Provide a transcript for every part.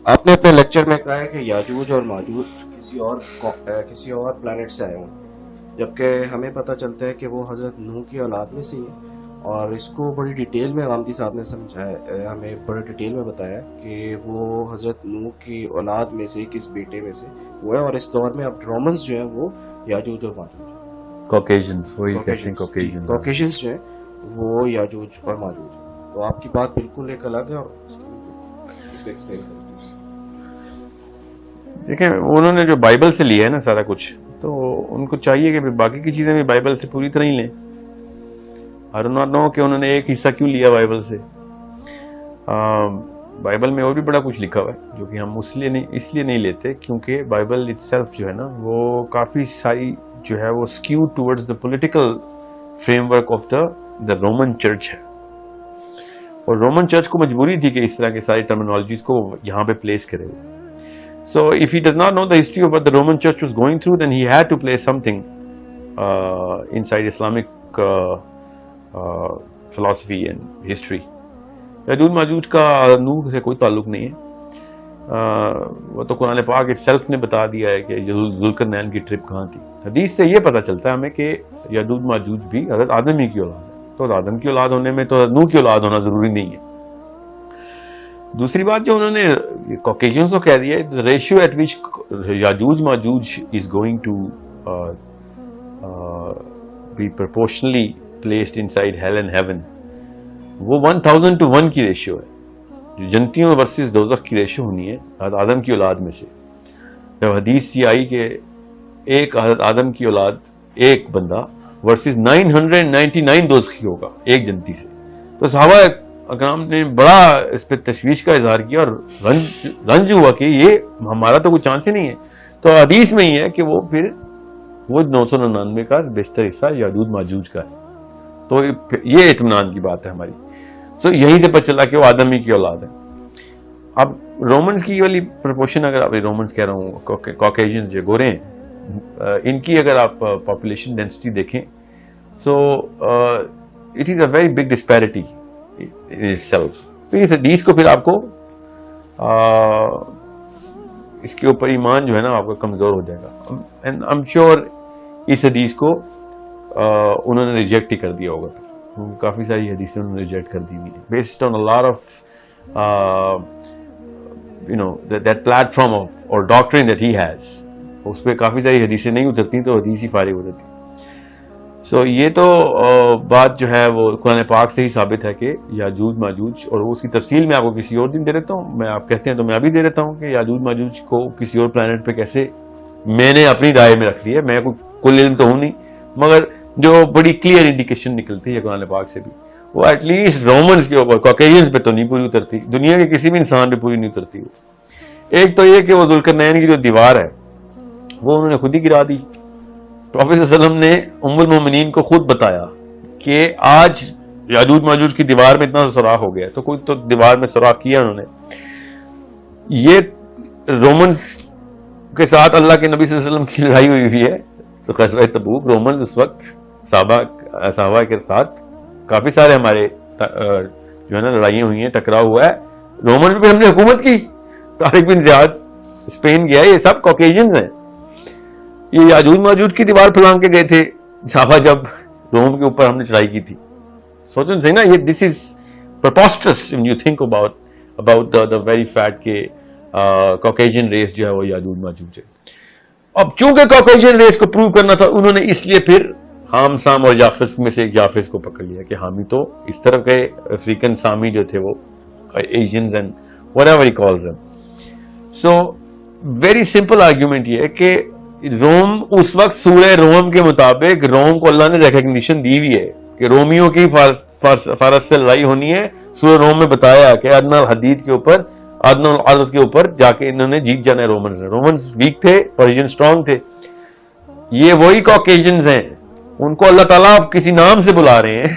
آپ نے اپنے لیکچر میں کہا ہے کہ یاجوج اور ماجوج کسی اور پلانٹ سے آئے ہوں، جبکہ ہمیں پتہ چلتا ہے کہ وہ حضرت نوح کی اولاد میں سے ہی ہیں، اور اس کو بڑی ڈیٹیل میں غامدی صاحب نے سمجھایا، ہمیں بڑے ڈیٹیل میں بتایا کہ وہ حضرت نوح کی اولاد میں سے کس بیٹے میں سے وہ ہے، اور اس دور میں اب رومنز جو ہیں وہ یاجوج اور ماجوج ہیں، کوکیشنز جو ہیں وہ یاجوج اور ماجوج ہیں. تو آپ کی بات بالکل ایک الگ ہے، اور اس کو ایکسپلین کریں. دیکھیں انہوں نے جو بائبل سے لیا ہے نا سارا کچھ، تو ان کو چاہیے کہ باقی کی چیزیں بھی بائبل سے پوری طرح ہی لیں. I do not know کہ انہوں نے ایک حصہ کیوں لیا بائبل سے. بائبل میں اور بھی بڑا کچھ لکھا ہوا ہے جو کہ ہم اس لیے نہیں لیتے کیونکہ بائبل اٹ سیلف جو ہے نا وہ کافی ساری جو ہے وہ skew towards the political frame work of the Roman church ہے، اور رومن چرچ کو مجبوری تھی کہ اس طرح کے ساری ٹرمینالوجیز کو یہاں پہ پلیس کرے. So if he does not know the history of what the Roman Church was going through, then he had to place something inside Islamic philosophy and history. یاجوج ماجوج کا نوح سے کوئی تعلق نہیں ہے، وہ تو قرآن پاک itself نے بتا دیا ہے کہ ذوالقرنین کی ٹرپ کہاں تھی. حدیث سے یہ پتہ چلتا ہے ہمیں کہ یاجوج ماجوج بھی حضرت آدم ہی کی اولاد ہے، تو آدم کی اولاد ہونے میں تو نوح کی اولاد ہونا ضروری نہیں ہے. دوسری بات جو انہوں نے کوکیشنز کو کہہ دیا ہے، ریشیو ایٹ وچ یاجوج ماجوج is going to be proportionately placed inside hell and heaven, وہ 1000 to 1 کی ریشیو ہے. جو جنتیوں ورسز دوزخ کی ریشیو ہونی ہے حضرت آدم کی اولاد میں سے. جب حدیث یہ آئی کہ ایک حضرت آدم کی اولاد ایک بندہ ورسز 999 دوزخی ہوگا ایک جنتی سے، تو صحابہ اکرام نے بڑا اس پہ تشویش کا اظہار کیا اور رنج ہوا کہ یہ ہمارا تو کوئی چانس ہی نہیں ہے. تو حدیث میں ہی ہے کہ وہ پھر وہ 999 کا بیشتر حصہ یاجوج ماجوج کا ہے. تو یہ اطمینان کی بات ہے ہماری. تو یہیں سے پتہ چلا کہ وہ آدم ہی کی اولاد ہے. اب رومنز کی والی پرپورشن، اگر آپ رومنز کہہ رہا ہوں، کوکیشن جو گورے ہیں، ان کی اگر آپ پاپولیشن ڈینسٹی دیکھیں so it is a very big disparity اس حدیث کو پھر آپ کو اس کے اوپر ایمان جو ہے نا آپ کا کمزور ہو جائے گا. اینڈ آئی ایم شیور اس حدیث کو انہوں نے ریجیکٹ ہی کر دیا ہوگا. کافی ساری حدیثیں انہوں نے ریجیکٹ کر دی ہوئی ہیں based on a lot of that plate form اور ڈاکٹرن دیٹ ہی ہیز. اس پہ کافی ساری حدیثیں نہیں اترتی تو حدیث ہی فارغ ہو جاتی. سو یہ تو بات جو ہے وہ قرآن پاک سے ہی ثابت ہے کہ یاجوج ماجوج، اور اس کی تفصیل میں آپ کو کسی اور دن دے دیتا ہوں. میں آپ کہتے ہیں تو میں ابھی دے دیتا ہوں کہ یاجوج ماجوج کو کسی اور پلانٹ پہ کیسے، میں نے اپنی رائے میں رکھ دی ہے، میں کل علم تو ہوں نہیں، مگر جو بڑی کلیئر انڈیکیشن نکلتی ہے قرآن پاک سے بھی، وہ ایٹ لیسٹ رومنز کے اوپر، کوکیشنز پہ تو نہیں پوری اترتی، دنیا کے کسی بھی انسان پہ پوری نہیں اترتی. ایک تو یہ کہ وہ ذوالقرنین کی جو دیوار ہے وہ انہوں نے خود ہی گرا دی. پروفیٹ صلی اللہ علیہ وسلم نے ام المومنین کو خود بتایا کہ آج یاجوج ماجوج کی دیوار میں اتنا سوراخ ہو گیا، تو کوئی تو دیوار میں سوراخ کیا انہوں نے. یہ رومنز کے ساتھ اللہ کے نبی صلی اللہ علیہ وسلم کی لڑائی ہوئی ہے. تو غزوہ تبوک رومنز اس وقت صحابہ کے ساتھ کافی سارے ہمارے جو ہے نا لڑائیاں ہوئی ہیں، ٹکراؤ ہوا ہے. رومن پہ ہم نے حکومت کی، طارق بن زیاد اسپین گیا، یہ سب کوکیشنز ہیں. یہ یاجوج ماجوج کی دیوار پھلانگ کے گئے تھے صحابہ جب روم کے اوپر ہم نے چڑھائی کی تھی. سوچیں صحیح نا، یہ دس از پرپوسٹرس when you think about the very fact کہ کوکیشن ریس جو ہے وہ یاجوج ماجوج ہے. اب چونکہ کوکیشن ریس کو پروو کرنا تھا، انہوں نے اس لیے پھر حام سام اور جافس میں سے ایک جافس کو پکڑ لیا کہ حامی تو اس طرف کے افریقن سامی جو تھے وہ Asians and whatever he calls them. So very simple argument یہ ہے کہ روم اس وقت سورہ روم کے مطابق روم کو اللہ نے ریکگنیشن دی ہوئی ہے کہ رومیوں کی فارس سے لڑائی ہونی ہے. سورہ روم میں بتایا کہ ادنی الحدید کے اوپر، ادنی العدد کے اوپر جا کے انہوں نے جیت جانا ہے. رومنز ویک تھے، پرشین اسٹرانگ تھے. یہ وہی کوکیشنز ہیں، ان کو اللہ تعالیٰ کسی نام سے بلا رہے ہیں،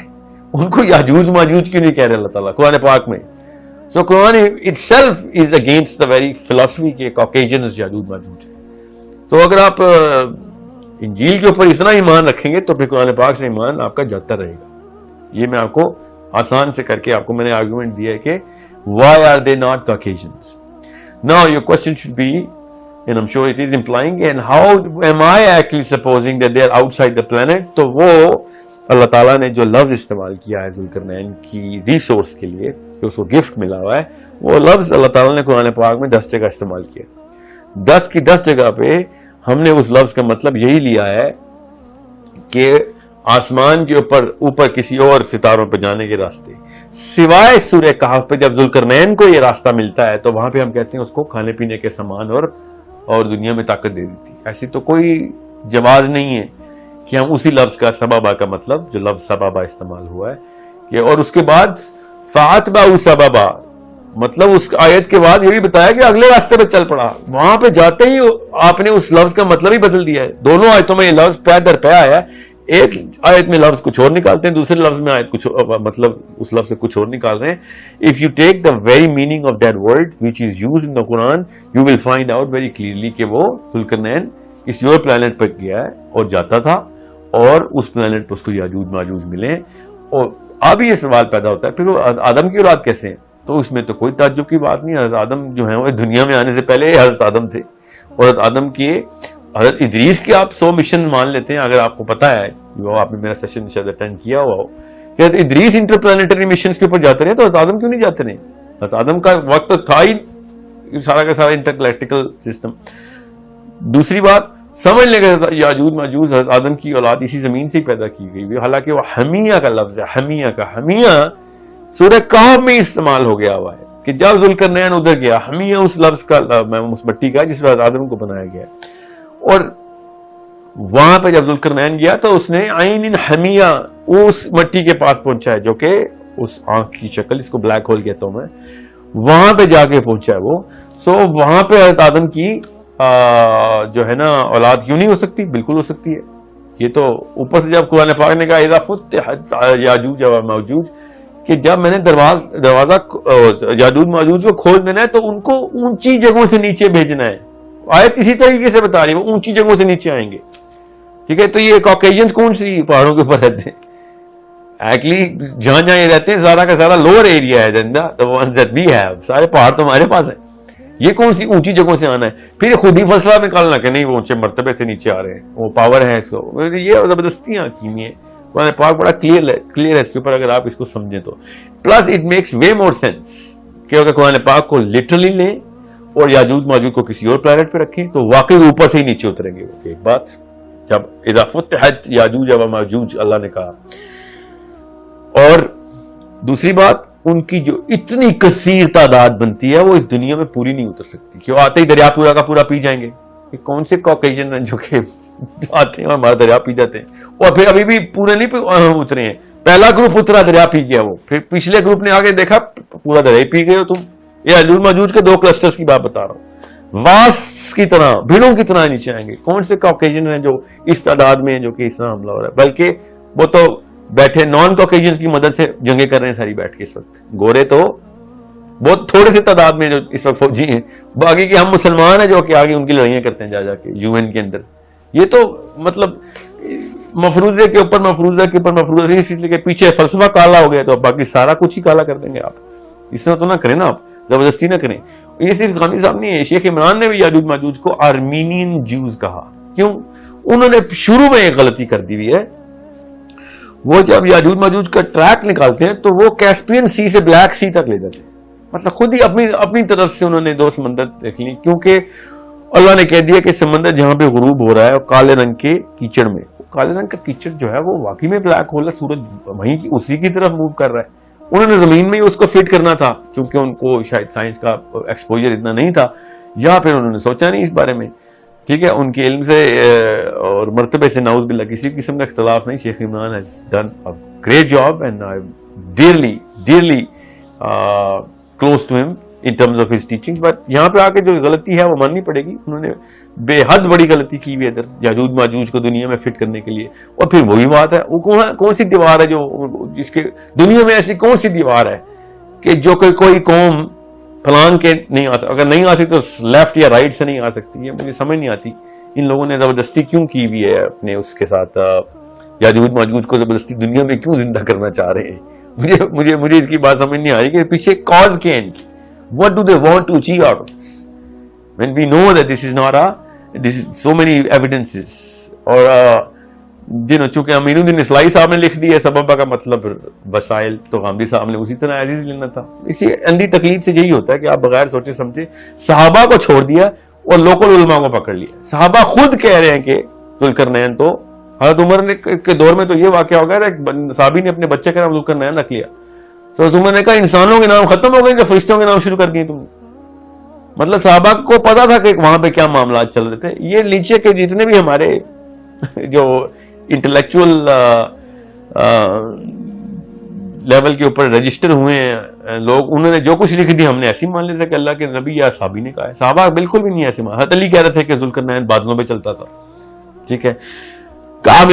ان کو یاجوج ماجوج کیوں نہیں کہہ رہے اللہ تعالیٰ قرآن پاک میں. سو قرآن itself is against the very philosophy کہ کوکیشنز یاجوج ماجوج ہیں. تو اگر آپ انجیل کے اوپر اتنا ایمان رکھیں گے تو پھر قرآن پاک سے ایمان آپ کا جاتا رہے گا. یہ میں آپ کو آسان سے کر کے آپ کو میں نے آرگومنٹ دیا ہے کہ why are they not Caucasians. Now your question should be, and I'm sure it is implying, and how am I actually supposing that they are outside the planet? تو وہ اللہ تعالیٰ نے جو لفظ استعمال کیا ہے ذوالقرنین کی ریسورس کے لیے کہ اس کو گفٹ ملا ہوا ہے, وہ لفظ اللہ تعالیٰ نے قرآن پاک میں 10 جگہ استعمال کیا. 10 کی 10 جگہ پہ ہم نے اس لفظ کا مطلب یہی لیا ہے کہ آسمان کے اوپر کسی اور ستاروں پہ جانے کے راستے, سوائے سورہ کہف پہ جب ذوالقرنین کو یہ راستہ ملتا ہے تو وہاں پہ ہم کہتے ہیں اس کو کھانے پینے کے سامان اور دنیا میں طاقت دے دیتی. ایسی تو کوئی جواز نہیں ہے کہ ہم اسی لفظ کا سبابا کا مطلب جو لفظ سبابا استعمال ہوا ہے کہ, اور اس کے بعد فاتبعوا سببا, مطلب اس آیت کے بعد یہ بھی بتایا کہ اگلے راستے پہ چل پڑا. وہاں پہ جاتے ہی آپ نے اس لفظ کا مطلب ہی بدل دیا ہے. دونوں آیتوں میں یہ لفظ پے در پے آیا ہے. ایک آیت میں لفظ کچھ اور نکالتے ہیں, دوسرے لفظ میں آیت کچھ مطلب اس لفظ سے کچھ اور نکال رہے ہیں. If you take the very meaning of that word which is used in the Quran, you will find out very clearly کہ وہ ذوالقرنین اس یور پلانٹ پر گیا ہے اور جاتا تھا, اور اس پلانٹ پر اس کو یاجوج ماجوج ملے. اور اب یہ سوال پیدا ہوتا ہے پھر وہ آدم کی اولاد کیسے ہیں؟ تو اس میں تو کوئی تعجب کی بات نہیں. حضرت آدم جو ہیں وہ دنیا میں آنے سے پہلے حضرت آدم تھے. اور حضرت آدم کے حضرت ادریس کے آپ 100 مشن مان لیتے ہیں. اگر آپ کو پتا ہے, جو آپ نے میرا سیشن شاید اٹینڈ کیا ہوا ہو, کہ حضرت ادریس انٹر پلانیٹری مشنز کے اوپر جاتے رہے, تو حضرت آدم کیوں نہیں جاتے رہے؟ حضرت آدم کا وقت تھا ہی سارا کا سارا انٹرگلیکٹیکل سسٹم. دوسری بات, سمجھ لیں کہ یاجوج ماجوج حضرت آدم کی اولاد اسی زمین سے ہی پیدا کی گئی ہوئی, حالانکہ وہ حمیہ کا لفظ ہے. حمیہ سورہ کہف میں استعمال ہو گیا ہوا ہے کہ جب ذوالقرنین ادھر گیا, حمیہ اس لفظ کا اس مٹی کا جس پر آدم کو بنایا گیا. اور وہاں پہ جب ذوالقرنین گیا تو اس نے عین حمیہ اس مٹی کے پاس پہنچا ہے, جو کہ اس آنکھ کی شکل, اس کو بلیک ہول کہتا ہوں میں, وہاں پہ جا کے پہنچا ہے وہ. سو وہاں پہ حضرت آدم کی جو ہے نا اولاد کیوں نہیں ہو سکتی؟ بالکل ہو سکتی ہے. یہ تو اوپر سے جب قرآن پاک نے کہا اذا فتحت یاجوج و ماجوج, کہ جب میں نے دروازہ یاجوج ماجوج کو کھول دینا ہے تو ان کو اونچی جگہوں سے نیچے بھیجنا ہے. آیت اسی طریقے سے بتا رہی ہے, وہ اونچی جگہوں سے نیچے آئیں گے. ٹھیک ہے, تو یہ کاکیجنز کون سی پہاڑوں کے اوپر رہتے ہیں؟ ایکچولی جہاں جہاں یہ رہتے ہیں سارا کا سارا لوور ایریا ہے, سارے پہاڑ تو ہمارے پاس ہیں. یہ کون سی اونچی جگہوں سے آنا ہے؟ پھر خود ہی فیصلہ نکالنا کہ نہیں وہ اونچے مرتبے سے نیچے آ رہے ہیں, وہ پاور ہے اس کو. یہ زبردستیاں کی ہیں. قرآن پاک بڑا کلیئر ہے اس کے اوپر, اگر آپ اس کو سمجھیں تو. Plus it makes way more sense کہ اگر قرآن پاک کو لٹرلی لیں اور یاجوج ماجوج کو کسی اور پلانٹ پہ رکھیں تو واقعی اوپر سے ہی نیچے اتریں گے. ایک بات, جب اذا فتحت یاجوج و ماجوج اللہ نے کہا, اور دوسری بات ان کی جو اتنی کثیر تعداد بنتی ہے وہ اس دنیا میں پوری نہیں اتر سکتی, کہ وہ آتے ہی دریا پورا کا پورا پی جائیں گے. کہ کون سے کاکیجن ہیں جو کہ آتے ہیں اور ہمارا دریا پی جاتے ہیں, اور پھر ابھی بھی پورے نہیں اترے ہیں. پہلا گروپ اترا, دریا پی گیا وہ, پھر پچھلے گروپ نے آگے دیکھا پورا دریا پی گئے ہو تم. یہ یاجوج ماجوج کے 2 کلسٹرز کی بات بتا رہا ہوں. واس کی طرح, بھیڑوں کی طرح نیچے آئیں گے. کون سے کاکیجن ہیں جو اس تعداد میں ہیں جو کہ اس طرح حملہ ہو رہا ہے؟ بلکہ وہ تو بیٹھے نان کاکیجن کی مدد سے جنگیں کر رہے ہیں ساری بیٹھ کے اس وقت. گورے تو بہت تھوڑے سے تعداد میں جو اس وقت فوجی ہیں, باقی کہ ہم مسلمان ہیں جو کہ آگے ان کی لڑائیاں کرتے ہیں جا کے UN کے اندر. یہ تو مطلب مفروضے کے اوپر مفروضہ کے اوپر مفروضہ, اس لیے کہ پیچھے فلسفہ کالا ہو گیا تو باقی سارا کچھ ہی کالا کر دیں گے آپ. اس طرح تو نہ کریں نا, آپ زبردستی نہ کریں. یہ صرف غانی صاحب نہیں ہے, شیخ عمران نے بھی یاجوج ماجوج کو آرمینین جیوز کہا. کیوں؟ انہوں نے شروع میں ایک غلطی کر دی ہوئی ہے. وہ جب یاجوج ماجوج کا ٹریک نکالتے ہیں تو وہ کیسپین سی سے بلیک سی تک لے جاتے ہیں. مطلب خود ہی اپنی طرف سے انہوں نے 2 سمندر دیکھ لی, کیونکہ اللہ نے کہہ دیا کہ سمندر جہاں پہ غروب ہو رہا ہے کالے رنگ کے کیچڑ میں, کالے رنگ کا کیچڑ جو ہے وہ واقعی میں بلیک ہول ہے, سورج وہیں اسی کی طرف موو کر رہا ہے. انہوں نے زمین میں ہی اس کو فٹ کرنا تھا, چونکہ ان کو شاید سائنس کا ایکسپوجر اتنا نہیں تھا, یا پھر انہوں نے سوچا نہیں اس بارے میں. ٹھیک ہے, ان کے علم سے اور مرتبے سے نعوذ باللہ کسی قسم کا اختلاف نہیں. Sheikh Imran has done a great job and I am dearly close to him in terms of his teaching. But یہاں پہ آ کے جو غلطی ہے وہ ماننی پڑے گی. انہوں نے بے حد بڑی غلطی کی ہوئی ہے ادھر یاجوج ماجوج کو دنیا میں فٹ کرنے کے لیے. اور پھر وہی بات ہے, وہ کون سی دیوار ہے جو جس کے دنیا میں ایسی کون سی دیوار ہے کہ جو کہ کوئی قوم پلان کے نہیں آ سکتی؟ اگر نہیں آ سکتی تو لیفٹ یا رائٹ سے نہیں آ سکتی. ہے مجھے سمجھ نہیں آتی ان لوگوں نے زبردستی کیوں کی ہوئی ہے اپنے اس کے ساتھ, یاجوج ماجوج کو زبردستی دنیا میں کیوں زندہ کرنا چاہ رہے ہیں. مجھے اس کی بات سمجھ نہیں آ رہی کہ پیچھے کاز کیا ہے ان کی. What do they want to achieve out of this? when we know that this is so many evidences, اور چونکہ امین اصلاحی صاحب نے لکھ دیا سببہ کا مطلب وسائل، تو غامدی صاحب نے اسی طرح عزیز لینا تھا. اسی اندھی تقلید سے یہی ہوتا ہے کہ آپ بغیر سوچے سمجھے صحابہ کو چھوڑ دیا اور لوکل علماء کو پکڑ لیا. صحابہ خود کہہ رہے ہیں کہ ذوالقرنین، تو حضرت عمر کے دور میں تو یہ واقعہ ہو گیا ایک صحابی نے اپنے بچے کا نام ذوالقرنین رکھ لیا، تو حضرت عمر نے کہا انسانوں کے نام ختم ہو گئے کہ فرشتوں کے نام شروع کر دیے تم نے. مطلب صحابہ کو پتا تھا کہ وہاں پہ کیا معاملات چل رہے تھے. یہ نیچے کے جتنے بھی ہمارے جو انٹلیکچوئل لیول کے اوپر رجسٹر ہوئے ہیں لوگ، انہوں نے جو کچھ لکھ دیا ہم نے ایسی مان لیتے کہ اللہ کے نبی یا صحابی نے کہا ہے. صحابہ بالکل بھی نہیں ایسے مان. حضرت علی کہہ رہے تھے کہ ذوالقرنین بادلوں پہ چلتا تھا. ٹھیک ہے. کعب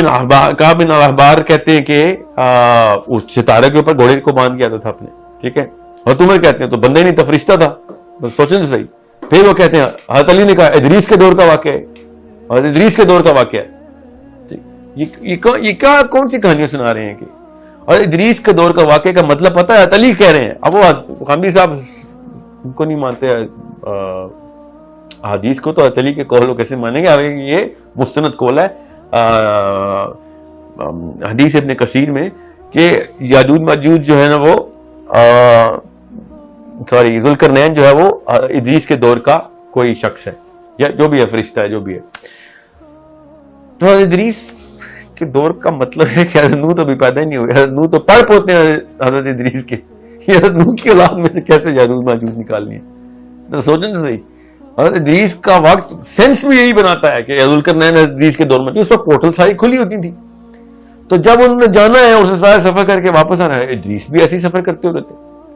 بن احبار کہتے ہیں کہ اس ستارے کے اوپر گھوڑے کو باندھ کے آتا تھا اپنے. ٹھیک ہے. حضرت عمر کہتے ہیں تو بندے نہیں تھا، فرشتہ تھا. سوچیں تو صحیح. پھر وہ کہتے ہیں حضرت علی نے کہا ادریس کے دور کا واقعہ ہے، اور ادریس کے دور کا واقعہ ہے. یہ کیا کون سی کہانیاں سنا رہے ہیں کہ، اور ادریس کے دور کا واقعہ کا مطلب پتا ہے حضرت علی کہہ رہے ہیں. اب وہ غامدی صاحب ان کو نہیں مانتے حدیث کو، تو حضرت علی کے قول کو کیسے مانیں گے؟ یہ مستند قول ہے حدیث ابن کثیر میں کہ یاجوج ماجوج جو ہے نا وہ ذوالقرنین جو ہے وہ ادریس کے دور کا کوئی شخص ہے، یا جو بھی ہے فرشتہ ہے جو بھی ہے. تو ادریس کے دور کا مطلب ہے کہ حضرت نوح تو بھی پیدا ہی نہیں ہوئے. حضرت نوح تو پڑ پوتے ہیں حضرت ادریس کے. حضرت نوح کی اولاد میں سے کیسے یاجوج ماجوج نکالنی ہے؟ تو سوچیں تو صحیح. حضرت ادریس کا وقت سینس بھی یہی بناتا ہے کہ ذوالقرنین ادریس کے دور میں اس وقت پورٹل ساری کھلی ہوتی تھی. تو جب انہوں نے جانا ہے اسے سارا سفر کر کے واپس آنا ہے، ادریس بھی ایسے ہی سفر کرتے ہوتے تھے.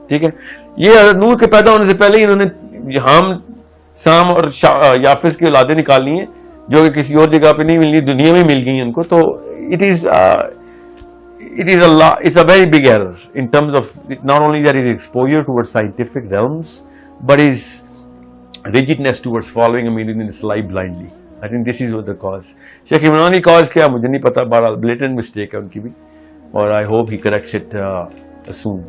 ٹھیک ہے. یہ حضرت نوح کے پیدا ہونے سے پہلے ہی انہوں نے حام، سام اور یافس کی اولادیں نکالنی ہیں جو کہ کسی اور جگہ پہ نہیں ملنی، دنیا میں مل گئی ان کو. تو it's a very big error in terms of not only that his exposure towards scientific realms but his rigidness towards following Ameen al-Islahi blindly. I think this is what the cause. Sheikh Imrani cause کیا مجھے نہیں پتا، بہرحال blatant mistake ہے ان کی بھی، اور I hope he corrects it soon.